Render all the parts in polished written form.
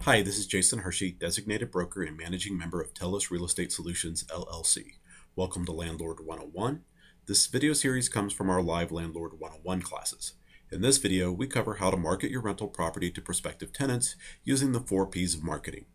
Hi, this is Jason Hershey, designated broker and managing member of TELUS Real Estate Solutions, LLC. Welcome to Landlord 101. This video series comes from our live Landlord 101 classes. In this video, we cover how to market your rental property to prospective tenants using the 4 Ps of marketing.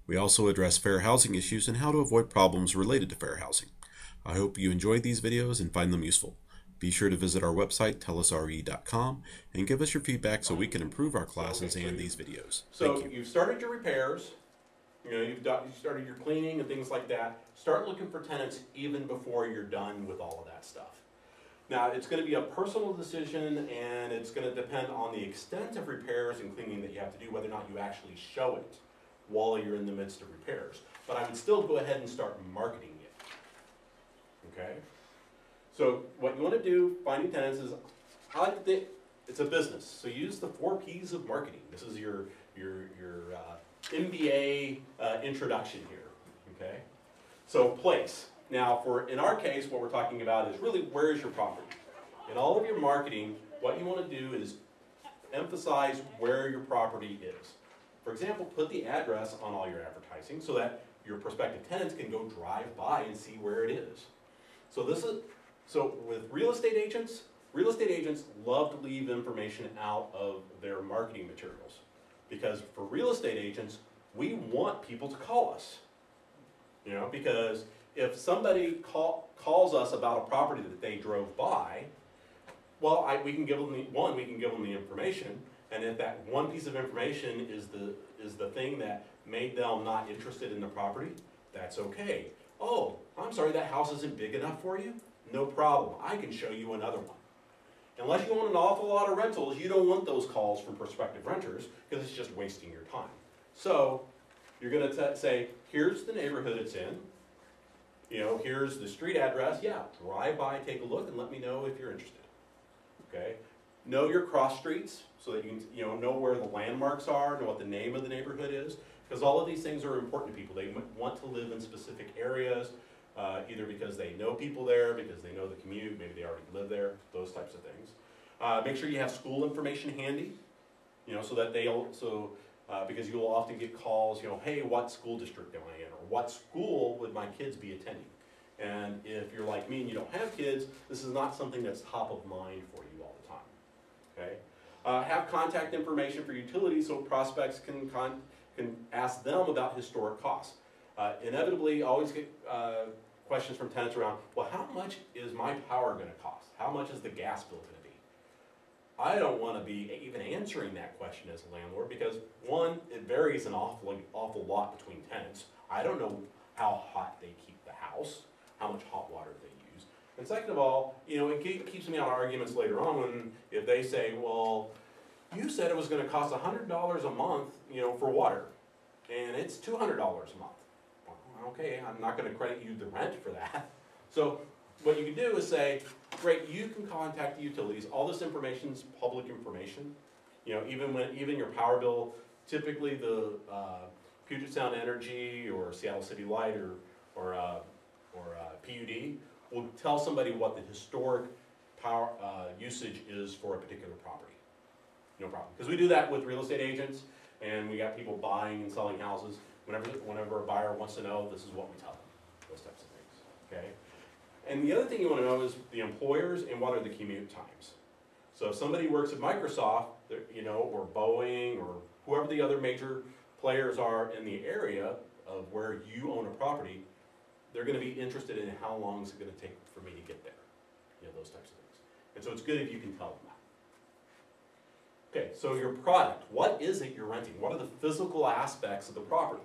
We also address fair housing issues and how to avoid problems related to fair housing. I hope you enjoyed these videos and find them useful. Be sure to visit our website, telusre.com, and give us your feedback so we can improve our classes and these videos. So you've started your repairs, you've started your cleaning and things like that. Start looking for tenants even before you're done with all of that stuff. Now, it's going to be a personal decision, and it's going to depend on the extent of repairs and cleaning that you have to do, whether or not you actually show it while you're in the midst of repairs. But I would still go ahead and start marketing it. Okay? So what you want to do, finding tenants, is I like to think it's a business. So use the 4 Ps of marketing. This is your MBA introduction here. Okay. So place. Now, in our case, what we're talking about is really where is your property. In all of your marketing, what you want to do is emphasize where your property is. For example, put the address on all your advertising so that your prospective tenants can go drive by and see where it is. So with real estate agents love to leave information out of their marketing materials. Because for real estate agents, we want people to call us. Because if somebody calls us about a property that they drove by, well, we can give them the information, and if that one piece of information is the thing that made them not interested in the property, that's okay. Oh, I'm sorry, that house isn't big enough for you? No problem. I can show you another one. Unless you own an awful lot of rentals, you don't want those calls from prospective renters because it's just wasting your time. So you're going to say, here's the neighborhood it's in. Here's the street address. Yeah, drive by, take a look, and let me know if you're interested. Okay? Know your cross streets so that you can know where the landmarks are, know what the name of the neighborhood is, because all of these things are important to people. They want to live in specific areas. Either because they know people there, because they know the commute, maybe they already live there, those types of things. Make sure you have school information handy, so that because you'll often get calls, hey, what school district am I in, or what school would my kids be attending? And if you're like me and you don't have kids, this is not something that's top of mind for you all the time. Okay? Have contact information for utilities so prospects can ask them about historic costs. Inevitably, always get questions from tenants around, well, how much is my power going to cost? How much is the gas bill going to be? I don't want to be even answering that question as a landlord because, one, it varies an awful lot between tenants. I don't know how hot they keep the house, how much hot water they use. And second of all, it keeps me out of arguments later on if they say, well, you said it was going to cost $100 a month, for water, and it's $200 a month. Okay, I'm not going to credit you the rent for that. So what you can do is say, great, you can contact the utilities. All this information is public information. Even your power bill, typically the Puget Sound Energy or Seattle City Light or PUD will tell somebody what the historic power usage is for a particular property. No problem. Because we do that with real estate agents, and we got people buying and selling houses. Whenever a buyer wants to know, this is what we tell them, those types of things, okay? And the other thing you want to know is the employers and what are the commute times. So if somebody works at Microsoft, or Boeing, or whoever the other major players are in the area of where you own a property, they're going to be interested in how long is it going to take for me to get there, those types of things. And so it's good if you can tell them that. Okay, so your product, what is it you're renting? What are the physical aspects of the property?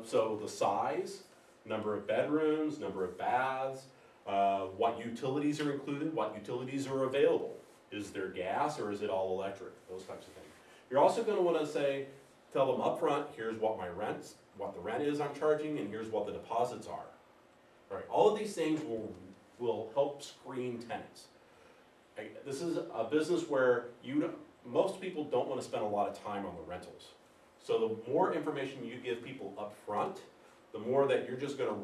So the size, number of bedrooms, number of baths, what utilities are included, what utilities are available. Is there gas or is it all electric? Those types of things. You're also going to want to tell them up front, here's what the rent is I'm charging, and here's what the deposits are. All right, all of these things will help screen tenants. This is a business where most people don't want to spend a lot of time on the rentals. So the more information you give people up front, the more that you're just going to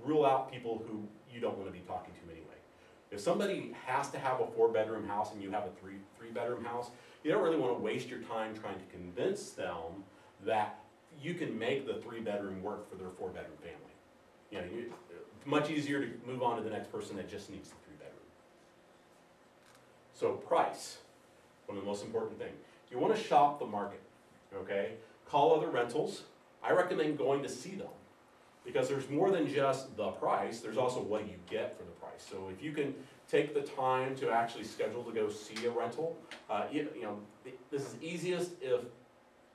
rule out people who you don't want to be talking to anyway. If somebody has to have a 4-bedroom house and you have a three-bedroom house, you don't really want to waste your time trying to convince them that you can make the 3-bedroom work for their 4-bedroom family. You know, it's much easier to move on to the next person that just needs the 3-bedroom. So price, one of the most important things. You want to shop the market, okay? Call other rentals. I recommend going to see them because there's more than just the price, there's also what you get for the price. So if you can take the time to actually schedule to go see a rental, you know, this is easiest if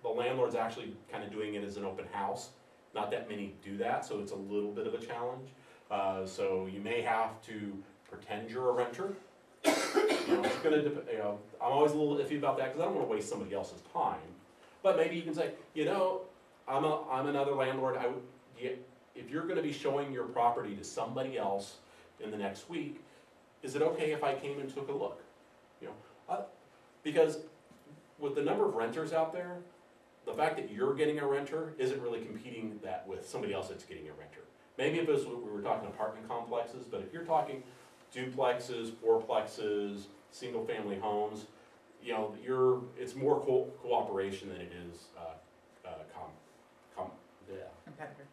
the landlord's actually kind of doing it as an open house. Not that many do that, so it's a little bit of a challenge. So you may have to pretend you're a renter. You know, it's gonna, you know, I'm always a little iffy about that because I don't want to waste somebody else's time. But maybe you can say, you know, I'm another landlord. If you're going to be showing your property to somebody else in the next week, is it okay if I came and took a look? You know, because with the number of renters out there, the fact that you're getting a renter isn't really competing that with somebody else that's getting a renter. Maybe if it was, we were talking apartment complexes, but if you're talking duplexes, fourplexes, single-family homes, you know, it's more cooperation than it is Competitor.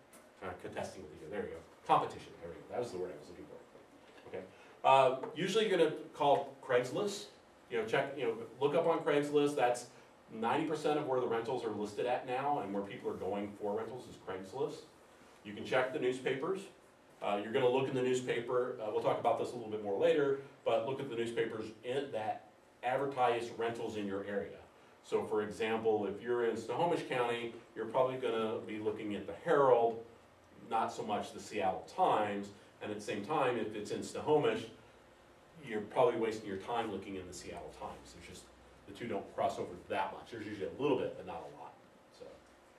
Contesting with each other. There you go. Competition. There we go. That was the word I was looking for. Okay. Usually you're going to call Craigslist. You know, check. You know, look up on Craigslist. That's 90% of where the rentals are listed at now, and where people are going for rentals is Craigslist. You can check the newspapers. You're going to look in the newspaper. We'll talk about this a little bit more later, but look at the newspapers that advertise rentals in your area. So for example, if you're in Snohomish County, you're probably going to be looking at the Herald, not so much the Seattle Times, and at the same time, if it's in Snohomish, you're probably wasting your time looking in the Seattle Times. There's just, the two don't cross over that much. There's usually a little bit, but not a lot. So.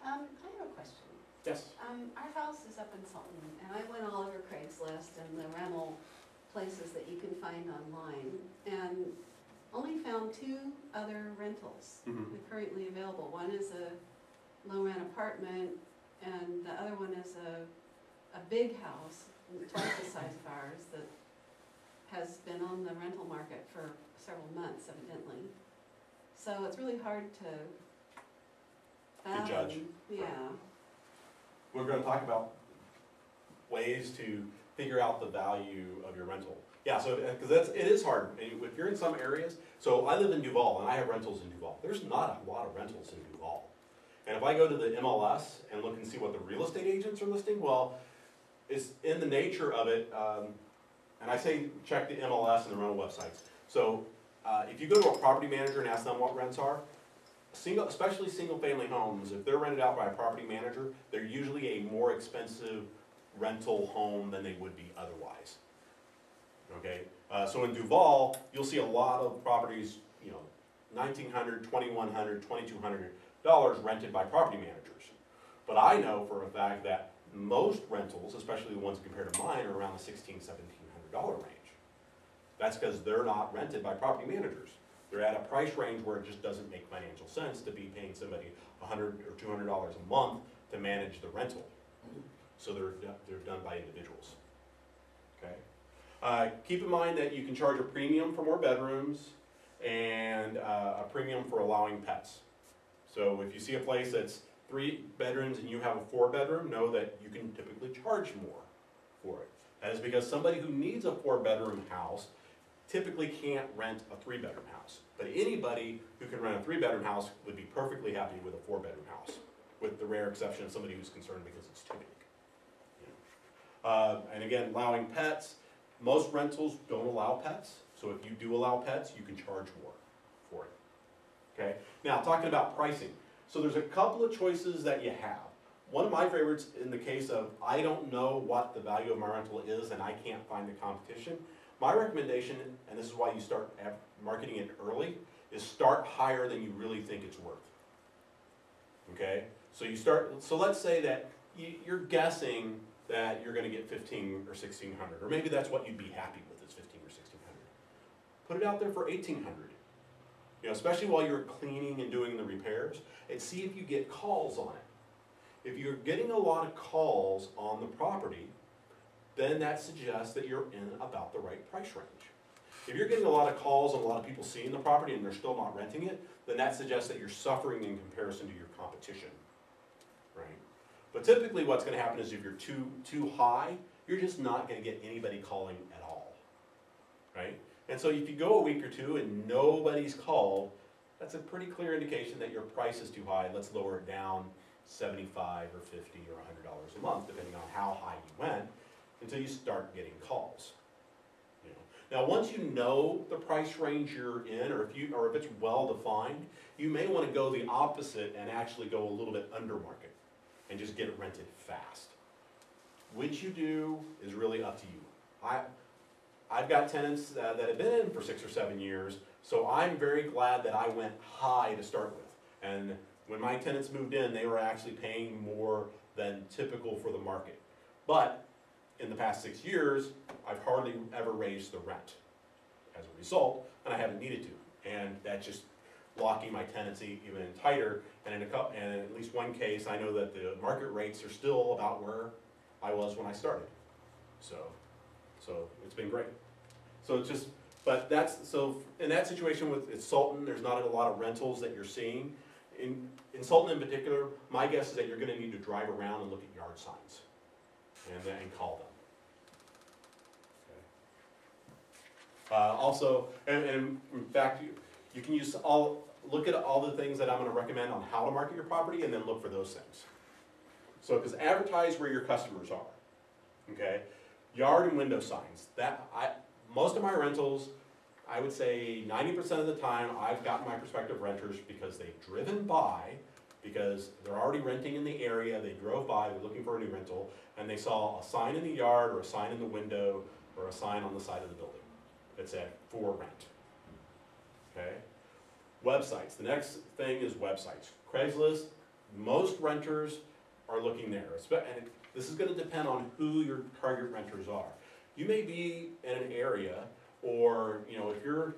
I have a question. Yes. Our house is up in Sultan, and I went all over Craigslist and the rental places that you can find online, and only found 2 other rentals currently available. One is a low-rent apartment, and the other one is a big house, twice the size of ours, that has been on the rental market for several months, evidently. So it's really hard to fathom. judge. Yeah. We're going to talk about ways to figure out the value of your rental. Yeah, so because it is hard. If you're in some areas, so I live in Duval and I have rentals in Duval. There's not a lot of rentals in Duval. And if I go to the MLS and look and see what the real estate agents are listing, well, it's in the nature of it, and I say check the MLS and the rental websites. So if you go to a property manager and ask them what rents are, especially single-family homes, if they're rented out by a property manager, they're usually a more expensive rental home than they would be otherwise. Okay, so in Duval, you'll see a lot of properties, you know, $1,900, $2,100, $2,200 rented by property managers. But I know for a fact that most rentals, especially the ones compared to mine, are around the $1,600, $1,700 range. That's because they're not rented by property managers. They're at a price range where it just doesn't make financial sense to be paying somebody $100 or $200 a month to manage the rental. So they're done by individuals. Okay. Keep in mind that you can charge a premium for more bedrooms and a premium for allowing pets. So if you see a place that's 3 bedrooms and you have a 4-bedroom, know that you can typically charge more for it. That is because somebody who needs a 4-bedroom house typically can't rent a 3-bedroom house. But anybody who can rent a 3-bedroom house would be perfectly happy with a 4-bedroom house, with the rare exception of somebody who's concerned because it's too big. And again, allowing pets, most rentals don't allow pets. So if you do allow pets, you can charge more for it. Okay? Now, talking about pricing. So there's a couple of choices that you have. One of my favorites in the case of I don't know what the value of my rental is and I can't find the competition, my recommendation, and this is why you start marketing it early, is start higher than you really think it's worth. Okay? So you start, so let's say that you're guessing that you're going to get $1,500 or $1,600, or maybe that's what you'd be happy with is $1,500 or $1,600. Put it out there for $1,800. You know, especially while you're cleaning and doing the repairs, and see if you get calls on it. If you're getting a lot of calls on the property, then that suggests that you're in about the right price range. If you're getting a lot of calls and a lot of people seeing the property and they're still not renting it, then that suggests that you're suffering in comparison to your competition. right? But typically what's going to happen is if you're too high, you're just not going to get anybody calling at all, right? And so if you go a week or two and nobody's called, that's a pretty clear indication that your price is too high. Let's lower it down $75 or $50 or $100 a month, depending on how high you went, until you start getting calls. You know? Now, once you know the price range you're in, or if it's well defined, you may want to go the opposite and actually go a little bit under market and just get it rented fast. Which you do is really up to you. I've got tenants that have been in for 6 or 7 years, so I'm very glad that I went high to start with. And when my tenants moved in, they were actually paying more than typical for the market. But in the past 6 years, I've hardly ever raised the rent as a result, and I haven't needed to. And that's just locking my tenancy even tighter. And in at least one case, I know that the market rates are still about where I was when I started. So it's been great. So it's just, but that's, so in that situation with Sultan, there's not a lot of rentals that you're seeing. In Sultan in particular, my guess is that you're going to need to drive around and look at yard signs and call them. Okay. Also, and in fact, you can look at all the things that I'm going to recommend on how to market your property, and then look for those things. So, because advertise where your customers are. Okay, yard and window signs. Most of my rentals, I would say 90% of the time, I've gotten my prospective renters because they've driven by, because they're already renting in the area, they drove by, they're looking for a new rental, and they saw a sign in the yard, or a sign in the window, or a sign on the side of the building that said, for rent. Okay? Websites. The next thing is websites. Craigslist, most renters are looking there. And this is going to depend on who your target renters are. You may be in an area, or if you're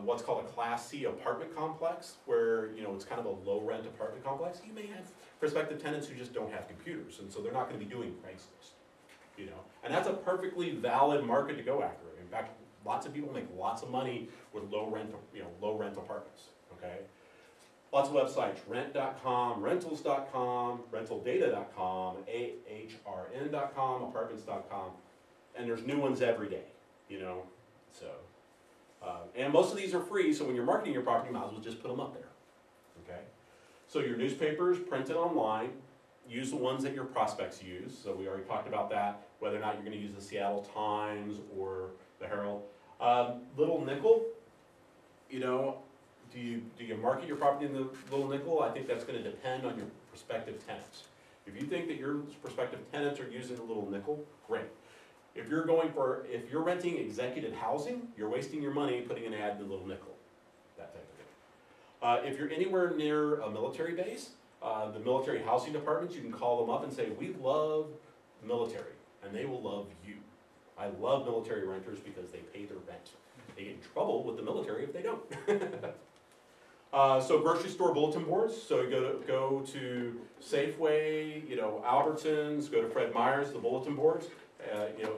what's called a Class C apartment complex, where it's kind of a low rent apartment complex, you may have prospective tenants who just don't have computers, and so they're not going to be doing Craigslist. And that's a perfectly valid market to go after. In fact, lots of people make lots of money with low rent apartments. Okay. Lots of websites, rent.com, rentals.com, rentaldata.com, ahrn.com, apartments.com, and there's new ones every day, so. And most of these are free, so when you're marketing your property, you might as well just put them up there, okay? So your newspapers, printed online, use the ones that your prospects use, so we already talked about that, whether or not you're gonna use the Seattle Times or the Herald. Little nickel, do you market your property in the little nickel? I think that's going to depend on your prospective tenants. If you think that your prospective tenants are using the little nickel, great. If you're renting executive housing, you're wasting your money putting an ad in the little nickel, that type of thing. If you're anywhere near a military base, the military housing departments, you can call them up and say, we love military, and they will love you. I love military renters because they pay their rent. They get in trouble with the military if they don't. So grocery store bulletin boards. So you go to Safeway, Albertsons, go to Fred Meyer's, the bulletin boards.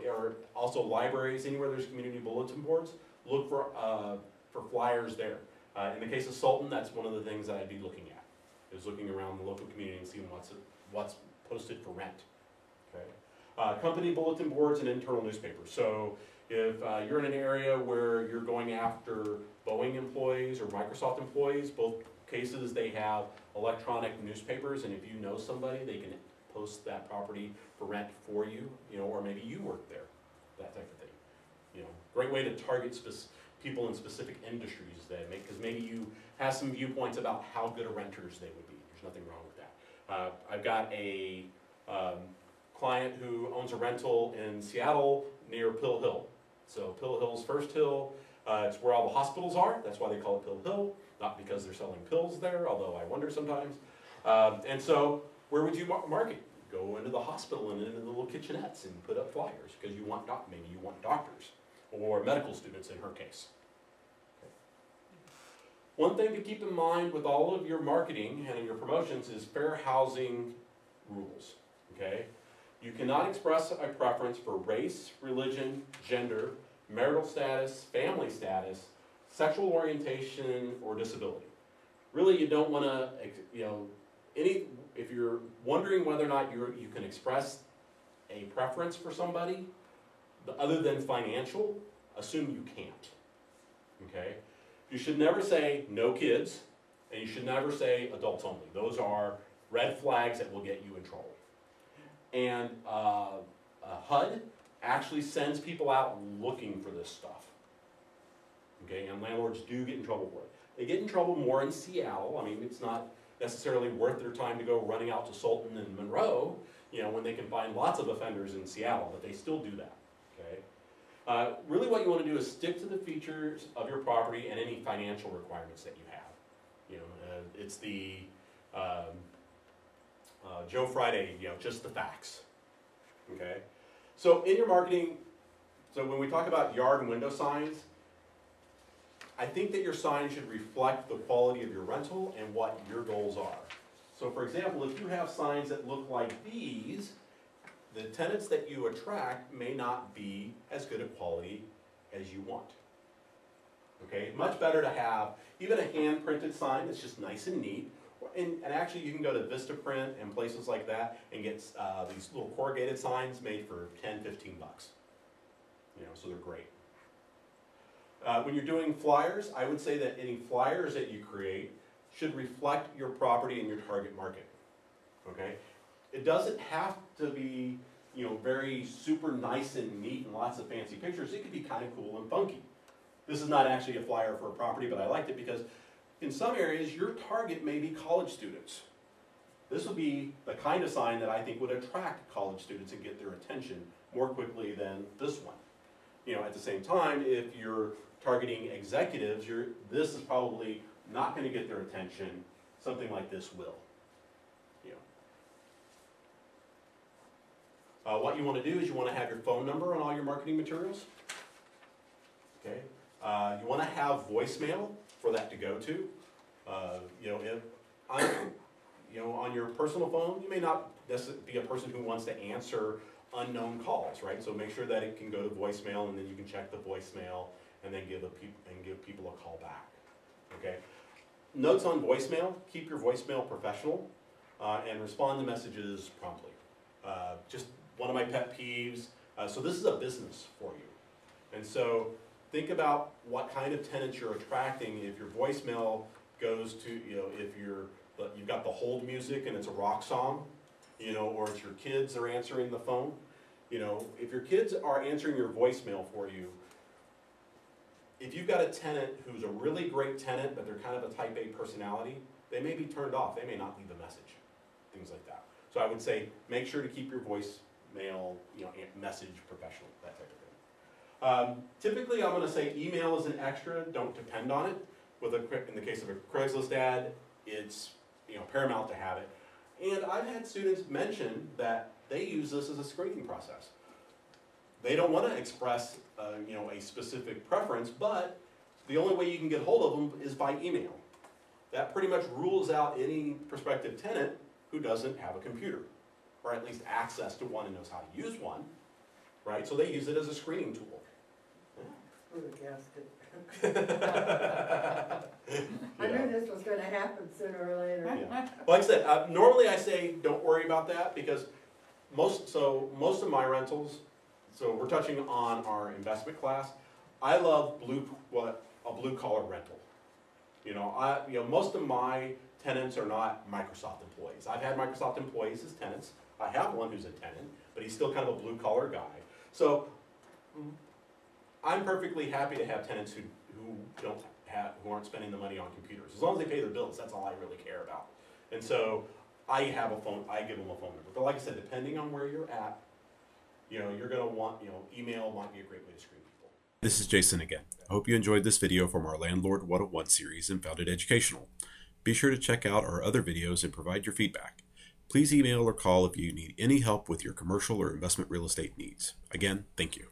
Or also libraries, anywhere there's community bulletin boards. Look for flyers there. In the case of Sultan, that's one of the things that I'd be looking at. Is looking around the local community and seeing what's posted for rent. Okay. Company bulletin boards and internal newspapers. So if you're in an area where you're going after Boeing employees or Microsoft employees, both cases they have electronic newspapers, and if you know somebody, they can post that property for rent for you, or maybe you work there, that type of thing. Great way to target people in specific industries because maybe you have some viewpoints about how good of renters they would be. There's nothing wrong with that. I've got a client who owns a rental in Seattle near Pill Hill. So Pill Hill's first hill, it's where all the hospitals are. That's why they call it Pill Hill, not because they're selling pills there, although I wonder sometimes. And so where would you market? Go into the hospital and into the little kitchenettes and put up flyers because maybe you want doctors or medical students in her case. Okay. One thing to keep in mind with all of your marketing and your promotions is fair housing rules. Okay. You cannot express a preference for race, religion, gender, marital status, family status, sexual orientation, or disability. Really, you don't want to, if you're wondering whether or not you can express a preference for somebody, other than financial, assume you can't. Okay? You should never say no kids, and you should never say adults only. Those are red flags that will get you in trouble. And HUD actually sends people out looking for this stuff. Okay, and landlords do get in trouble for it. They get in trouble more in Seattle. I mean, it's not necessarily worth their time to go running out to Sultan and Monroe, you know, when they can find lots of offenders in Seattle, but they still do that. Okay, really what you want to do is stick to the features of your property and any financial requirements that you have. You know, it's the Joe Friday, you know, just the facts. Okay, so in your marketing, so when we talk about yard and window signs, I think that your sign should reflect the quality of your rental and what your goals are. So for example, if you have signs that look like these, the tenants that you attract may not be as good a quality as you want. Okay, much better to have even a hand-printed sign that's just nice and neat. And actually you can go to Vistaprint and places like that and get these little corrugated signs made for 10, 15 bucks. You know, so they're great. When you're doing flyers, I would say that any flyers that you create should reflect your property and your target market. Okay? It doesn't have to be, you know, very super nice and neat and lots of fancy pictures. It could be kind of cool and funky. This is not actually a flyer for a property, but I liked it because in some areas your target may be college students. This would be the kind of sign that I think would attract college students and get their attention more quickly than this one. You know, at the same time, if you're targeting executives, this is probably not going to get their attention. Something like this will. You know. What you want to do is you want to have your phone number on all your marketing materials. Okay. You want to have voicemail for that to go to. You know, on your personal phone, you may not be a person who wants to answer unknown calls, right? So make sure that it can go to voicemail, and then you can check the voicemail, and then give people a call back. Okay. Notes on voicemail: keep your voicemail professional, and respond to messages promptly. Just one of my pet peeves. So this is a business for you, and so think about what kind of tenants you're attracting. If your voicemail goes to, you know, if you've got the hold music and it's a rock song, you know, or it's your kids are answering the phone. You know, if your kids are answering your voicemail for you, if you've got a tenant who's a really great tenant, but they're kind of a type A personality, they may be turned off. They may not leave a message, things like that. So I would say make sure to keep your voicemail, you know, message professional, that type of thing. Typically, I'm going to say email is an extra. Don't depend on it. In the case of a Craigslist ad, it's, you know, paramount to have it. And I've had students mention that they use this as a screening process. They don't want to express, you know, a specific preference, but the only way you can get hold of them is by email. That pretty much rules out any prospective tenant who doesn't have a computer, or at least access to one and knows how to use one, right? So they use it as a screening tool. For the gasket. I knew this was going to happen sooner or later. Yeah. Like I said, normally I say don't worry about that because most of my rentals, so we're touching on our investment class. I love a blue collar rental. You know, most of my tenants are not Microsoft employees. I've had Microsoft employees as tenants. I have one who's a tenant, but he's still kind of a blue collar guy. So I'm perfectly happy to have tenants who aren't spending the money on computers. As long as they pay their bills, that's all I really care about. And so I give them a phone number. But like I said, depending on where you're at, you know, you're gonna want, you know, email might be a great way to screen people. This is Jason again. I hope you enjoyed this video from our Landlord 101 series and found it educational. Be sure to check out our other videos and provide your feedback. Please email or call if you need any help with your commercial or investment real estate needs. Again, thank you.